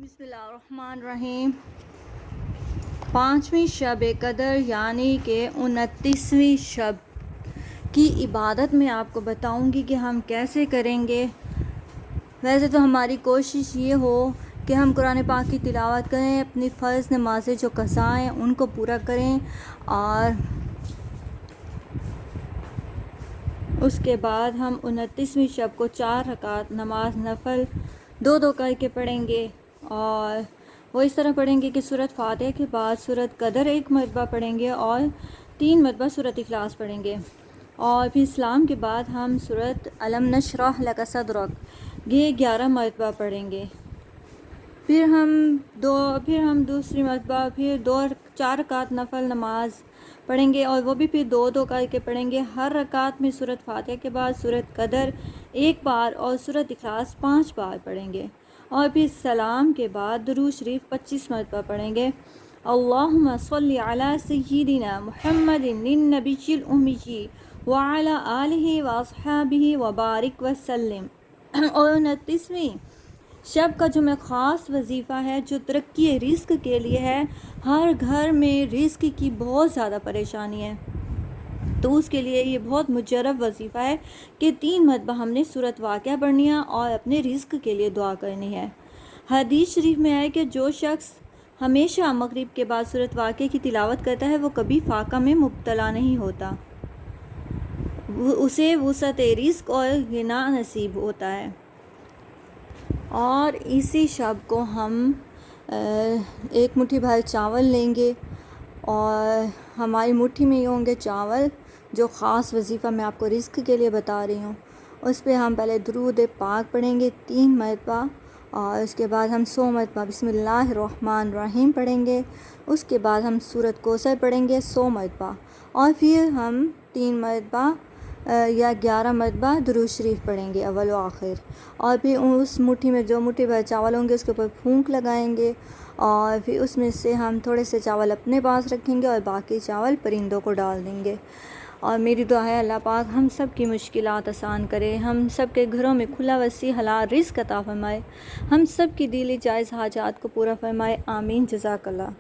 بسم اللہ الرحمن الرحیم۔ 5ویں شب قدر یعنی کہ 29ویں شب کی عبادت میں آپ کو بتاؤں گی کہ ہم کیسے کریں گے۔ ویسے تو ہماری کوشش یہ ہو کہ ہم قرآن پاک کی تلاوت کریں، اپنی فرض نمازیں جو قضا ہیں ان کو پورا کریں، اور اس کے بعد ہم 29ویں شب کو 4 رکعت نماز نفل 2 کر کے پڑھیں گے، اور وہ اس طرح پڑھیں گے کہ سورۃ فاتحہ کے بعد سورۃ قدر 1 مرتبہ پڑھیں گے اور 3 مرتبہ سورۃ اخلاص پڑھیں گے، اور پھر اسلام کے بعد ہم سورۃ الم نشرح لک صدرک یہ 11 مرتبہ پڑھیں گے۔ پھر ہم دوسری مرتبہ 4 رکعت نفل نماز پڑھیں گے، اور وہ بھی پھر 2 کر کے پڑھیں گے۔ ہر رکعت میں سورۃ فاتحہ کے بعد سورۃ قدر 1 بار اور سورۃ اخلاص 5 بار پڑھیں گے، اور پھر سلام کے بعد درود شریف 25 مرتبہ پڑھیں گے۔ اللہم صلی علی سیدنا محمد النبی الامی وعلی آلہ واصحابہ وبارک وسلم۔ اور 29ویں شب کا جو میں خاص وظیفہ ہے جو ترقی رزق کے لیے ہے، ہر گھر میں رزق کی بہت زیادہ پریشانی ہے، تو اس کے لیے یہ بہت مجرب وظیفہ ہے کہ 3 مرتبہ ہم نے سورۃ واقعہ پڑھنی ہے اور اپنے رزق کے لیے دعا کرنی ہے۔ حدیث شریف میں ہے کہ جو شخص ہمیشہ مغرب کے بعد سورۃ واقعہ کی تلاوت کرتا ہے وہ کبھی فاقہ میں مبتلا نہیں ہوتا، اسے وسعت رزق اور غنا نصیب ہوتا ہے۔ اور اسی شب کو ہم 1 مٹھی بھر چاول لیں گے، اور ہماری مٹھی میں یہ ہوں گے چاول، جو خاص وظیفہ میں آپ کو رزق کے لیے بتا رہی ہوں۔ اس پہ ہم پہلے درود پاک پڑھیں گے 3 مرتبہ، اور اس کے بعد ہم 100 مرتبہ بسم اللہ الرحمن الرحیم پڑھیں گے۔ اس کے بعد ہم سورۃ کوثر پڑھیں گے 100 مرتبہ، اور پھر ہم 3 مرتبہ یا 11 مرتبہ درود شریف پڑھیں گے اول و آخر، اور پھر اس مٹھی میں جو مٹھی بھر چاول ہوں گے اس کے اوپر پھونک لگائیں گے، اور پھر اس میں سے ہم تھوڑے سے چاول اپنے پاس رکھیں گے اور باقی چاول پرندوں کو ڈال دیں گے۔ اور میری دعا ہے اللہ پاک ہم سب کی مشکلات آسان کرے، ہم سب کے گھروں میں کھلا وسیع حلال رزق عطا فرمائے، ہم سب کی دلی جائز حاجات کو پورا فرمائے، آمین۔ جزاک اللہ۔